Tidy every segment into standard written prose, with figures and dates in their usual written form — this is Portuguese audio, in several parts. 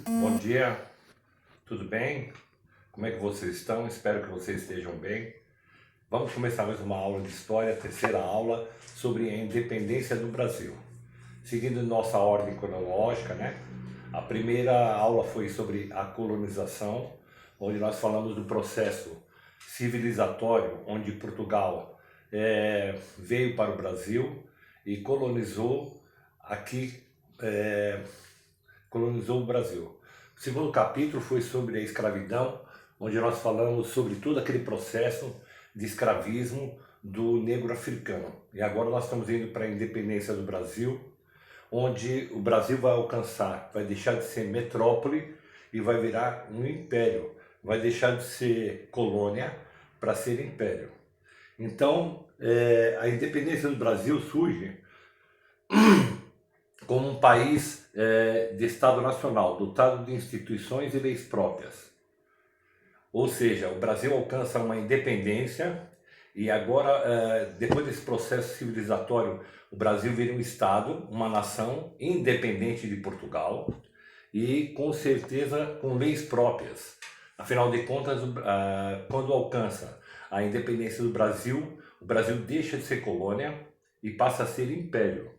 Bom dia, tudo bem? Como é que vocês estão? Espero que vocês estejam bem. Vamos começar mais uma aula de história, a terceira aula sobre a independência do Brasil. Seguindo nossa ordem cronológica, né? A primeira aula foi sobre a colonização, onde nós falamos do processo civilizatório, onde Portugal veio para o Brasil e colonizou aqui, colonizou o Brasil. O segundo capítulo foi sobre a escravidão, onde nós falamos sobre todo aquele processo de escravismo do negro africano. E agora nós estamos indo para a independência do Brasil, onde o Brasil vai alcançar, vai deixar de ser metrópole e vai virar um império. Vai deixar de ser colônia para ser império. Então, a independência do Brasil surge como um país de Estado nacional, dotado de instituições e leis próprias. Ou seja, o Brasil alcança uma independência e agora, depois desse processo civilizatório, o Brasil vira um Estado, uma nação independente de Portugal e com certeza com leis próprias. Afinal de contas, quando alcança a independência do Brasil, o Brasil deixa de ser colônia e passa a ser império.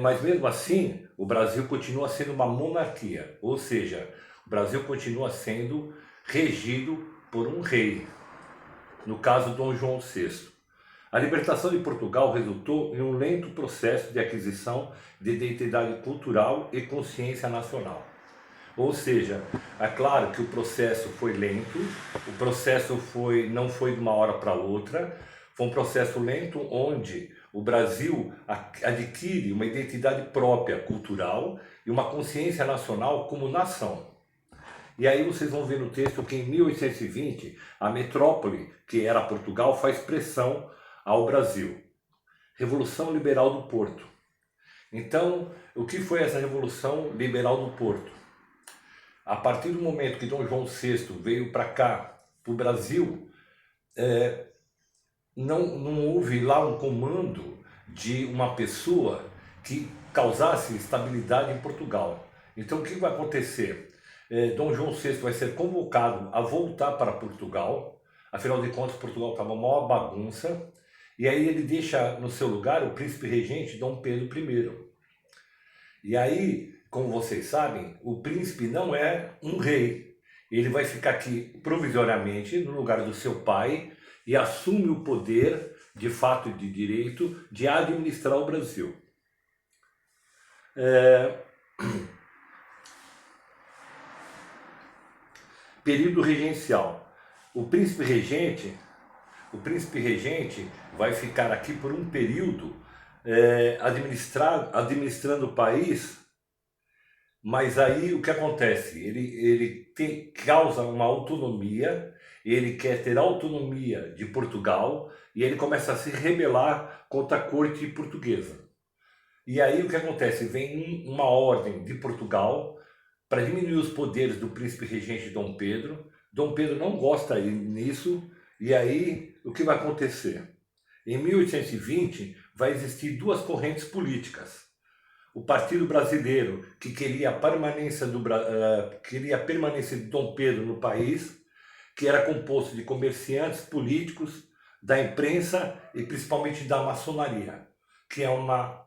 Mas mesmo assim, o Brasil continua sendo uma monarquia, ou seja, o Brasil continua sendo regido por um rei, no caso Dom João VI. A libertação de Portugal resultou em um lento processo de aquisição de identidade cultural e consciência nacional. Ou seja, é claro que o processo foi lento, o processo não foi de uma hora para outra, foi um processo lento onde o Brasil adquire uma identidade própria cultural e uma consciência nacional como nação. E aí vocês vão ver no texto que em 1820 a metrópole, que era Portugal, faz pressão ao Brasil. Revolução Liberal do Porto. Então, o que foi essa Revolução Liberal do Porto? A partir do momento que Dom João VI veio para cá, para o Brasil, não houve lá um comando de uma pessoa que causasse estabilidade em Portugal. Então o que vai acontecer? Dom João VI vai ser convocado a voltar para Portugal, afinal de contas Portugal estava uma maior bagunça, e aí ele deixa no seu lugar o príncipe regente Dom Pedro I. E aí, como vocês sabem, o príncipe não é um rei. Ele vai ficar aqui provisoriamente no lugar do seu pai e assume o poder, de fato e de direito, de administrar o Brasil. Período regencial. O príncipe regente vai ficar aqui por um período administrando o país. Mas aí o que acontece? Ele causa uma autonomia, ele quer ter autonomia de Portugal e ele começa a se rebelar contra a corte portuguesa. E aí o que acontece? Vem uma ordem de Portugal para diminuir os poderes do príncipe regente Dom Pedro. Dom Pedro não gosta nisso, e aí o que vai acontecer? Em 1820 vai existir duas correntes políticas. O Partido Brasileiro, que queria a permanência de Dom Pedro no país, que era composto de comerciantes, políticos, da imprensa e principalmente da maçonaria, que é uma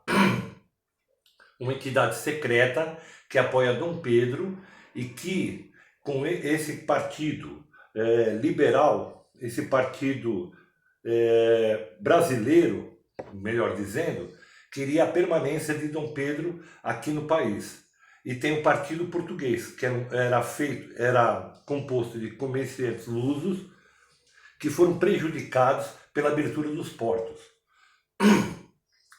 entidade secreta que apoia Dom Pedro e que, com esse partido liberal, esse partido brasileiro, melhor dizendo, queria a permanência de Dom Pedro aqui no país. E tem o Partido Português, que era composto de comerciantes lusos que foram prejudicados pela abertura dos portos.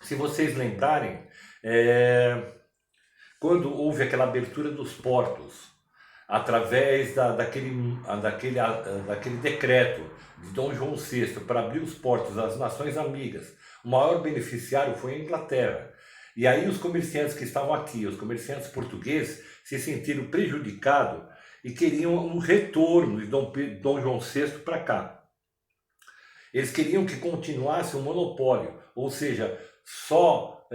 Se vocês lembrarem, quando houve aquela abertura dos portos, através daquele decreto de Dom João VI para abrir os portos às nações amigas, o maior beneficiário foi a Inglaterra. E aí os comerciantes que estavam aqui, os comerciantes portugueses, se sentiram prejudicados e queriam um retorno de Dom João VI para cá. Eles queriam que continuasse o monopólio, ou seja, só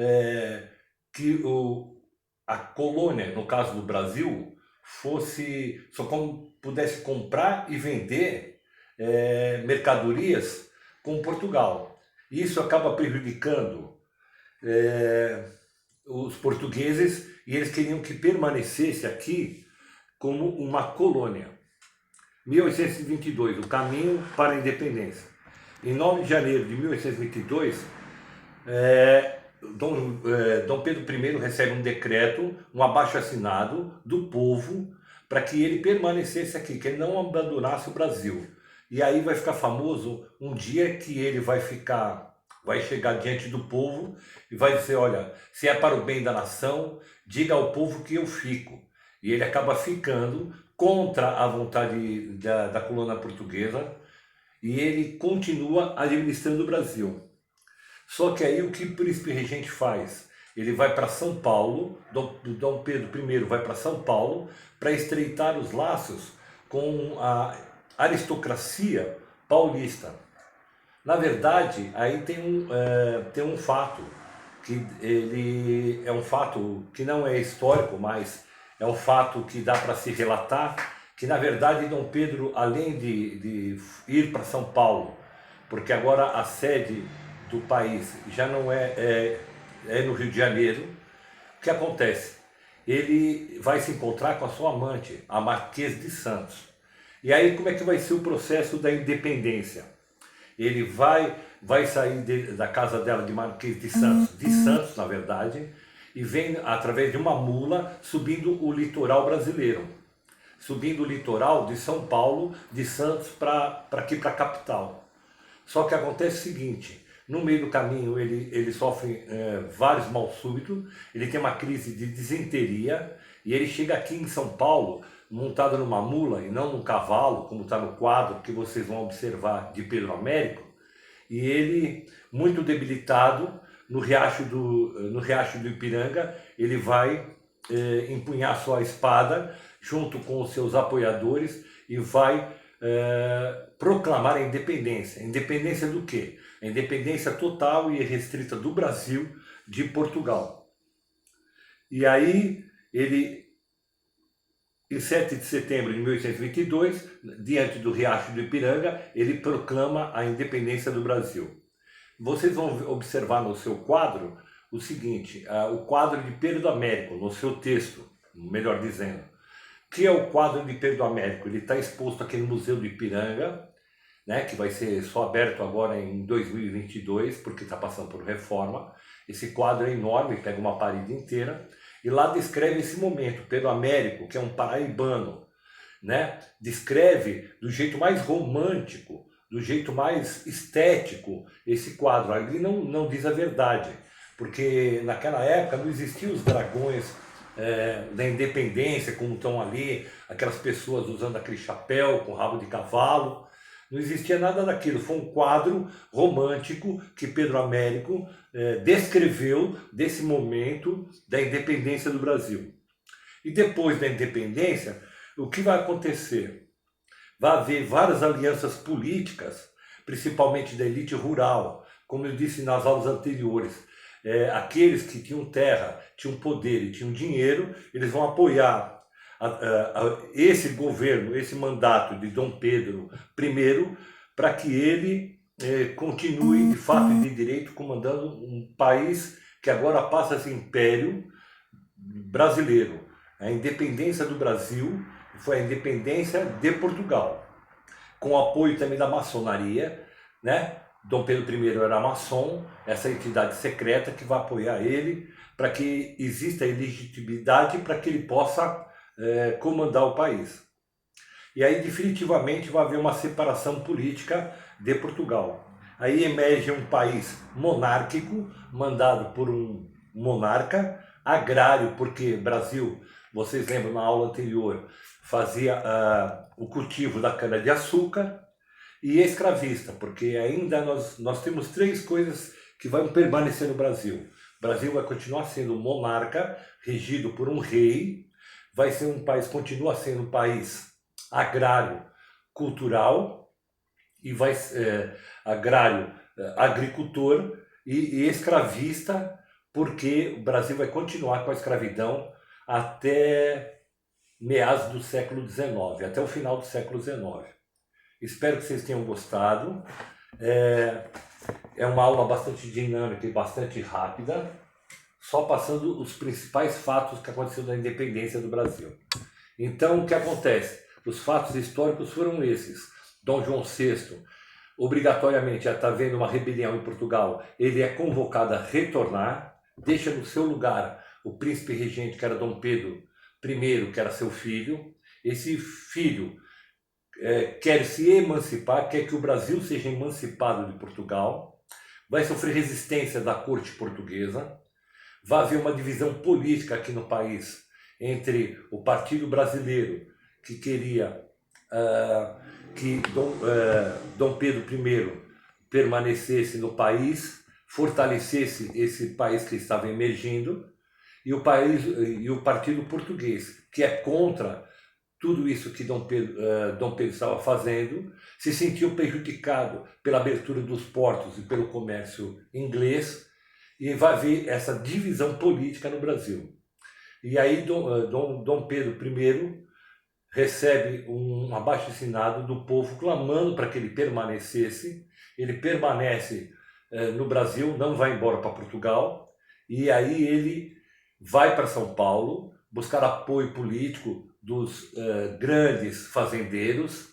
que a colônia, no caso do Brasil, fosse só como pudesse comprar e vender mercadorias com Portugal. Isso acaba prejudicando os portugueses e eles queriam que permanecesse aqui como uma colônia. 1822, o caminho para a independência. Em 9 de janeiro de 1822, Dom Pedro I recebe um decreto, um abaixo-assinado do povo para que ele permanecesse aqui, que ele não abandonasse o Brasil. E aí vai ficar famoso um dia que ele vai chegar diante do povo e vai dizer, olha, se é para o bem da nação, diga ao povo que eu fico. E ele acaba ficando contra a vontade da colônia portuguesa e ele continua administrando o Brasil. Só que aí o que o príncipe regente faz? Ele vai para São Paulo, Dom Pedro I vai para São Paulo para estreitar os laços com a aristocracia paulista. Na verdade, aí tem um fato, que ele é um fato que não é histórico, mas é um fato que dá para se relatar, que na verdade Dom Pedro, além de ir para São Paulo, porque agora a sede do país já não é no Rio de Janeiro, o que acontece? Ele vai se encontrar com a sua amante, a Marquesa de Santos. E aí como é que vai ser o processo da independência? Ele vai sair da casa dela de Marquês de Santos, na verdade, e vem através de uma mula subindo o litoral brasileiro. Subindo o litoral de São Paulo, de Santos para aqui para a capital. Só que acontece o seguinte, no meio do caminho ele sofre vários mal súbitos, ele tem uma crise de disenteria e ele chega aqui em São Paulo montado numa mula e não num cavalo, como está no quadro que vocês vão observar de Pedro Américo, e ele, muito debilitado, no riacho do Ipiranga, ele vai empunhar sua espada junto com os seus apoiadores e vai proclamar a independência. Independência do quê? A independência total e restrita do Brasil de Portugal. E aí ele, em 7 de setembro de 1822, diante do riacho do Ipiranga, ele proclama a independência do Brasil. Vocês vão observar no seu quadro o seguinte, o quadro de Pedro Américo, no seu texto, melhor dizendo. O que é o quadro de Pedro Américo? Ele está exposto aqui no Museu do Ipiranga, né, que vai ser só aberto agora em 2022, porque está passando por reforma. Esse quadro é enorme, pega uma parede inteira. E lá descreve esse momento, Pedro Américo, que é um paraibano, né? Descreve do jeito mais romântico, do jeito mais estético esse quadro. Ali não diz a verdade, porque naquela época não existiam os dragões da independência, como estão ali, aquelas pessoas usando aquele chapéu com rabo de cavalo. Não existia nada daquilo, foi um quadro romântico que Pedro Américo descreveu desse momento da independência do Brasil. E depois da independência, o que vai acontecer? Vai haver várias alianças políticas, principalmente da elite rural, como eu disse nas aulas anteriores. Aqueles que tinham terra, tinham poder e tinham dinheiro, eles vão apoiar esse governo, esse mandato de Dom Pedro I, para que ele continue de fato e de direito comandando um país que agora passa a ser império brasileiro. A independência do Brasil foi a independência de Portugal, com o apoio também da maçonaria, né? Dom Pedro I era maçom, essa entidade secreta que vai apoiar ele para que exista a legitimidade para que ele possa comandar o país. E aí definitivamente vai haver uma separação política de Portugal. Aí emerge um país monárquico, mandado por um monarca, agrário, porque Brasil, vocês lembram na aula anterior, fazia o cultivo da cana-de-açúcar, e escravista, porque ainda nós temos três coisas que vão permanecer no Brasil. O Brasil vai continuar sendo monarca, regido por um rei, vai ser um país, continua sendo um país agrário, cultural, e agrário, agricultor e escravista, porque o Brasil vai continuar com a escravidão até meados do século XIX, até o final do século XIX. Espero que vocês tenham gostado. É uma aula bastante dinâmica e bastante rápida, só passando os principais fatos que aconteceram na independência do Brasil. Então, o que acontece? Os fatos históricos foram esses. Dom João VI, obrigatoriamente, já está havendo uma rebelião em Portugal, ele é convocado a retornar, deixa no seu lugar o príncipe regente, que era Dom Pedro I, que era seu filho. Esse filho quer se emancipar, quer que o Brasil seja emancipado de Portugal, vai sofrer resistência da corte portuguesa, vai haver uma divisão política aqui no país entre o Partido Brasileiro, que queria que Dom Pedro I permanecesse no país, fortalecesse esse país que estava emergindo, e o Partido Português, que é contra tudo isso que Dom Pedro estava fazendo, se sentiu prejudicado pela abertura dos portos e pelo comércio inglês, e vai haver essa divisão política no Brasil. E aí Dom Pedro I recebe um abaixo-assinado do povo clamando para que ele permanecesse. Ele permanece no Brasil, não vai embora para Portugal, e aí ele vai para São Paulo buscar apoio político dos grandes fazendeiros.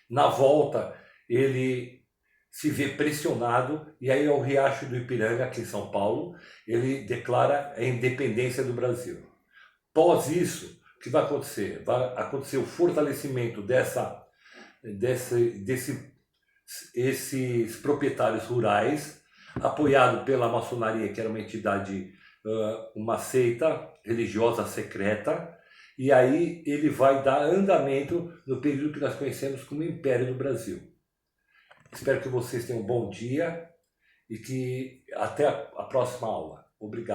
Na volta, ele se vê pressionado, e aí ao Riacho do Ipiranga, aqui em São Paulo, ele declara a independência do Brasil. Após isso, o que vai acontecer? Vai acontecer o fortalecimento desses proprietários rurais, apoiado pela maçonaria, que era uma entidade, uma seita religiosa secreta, e aí ele vai dar andamento no período que nós conhecemos como Império do Brasil. Espero que vocês tenham um bom dia e que até a próxima aula. Obrigado.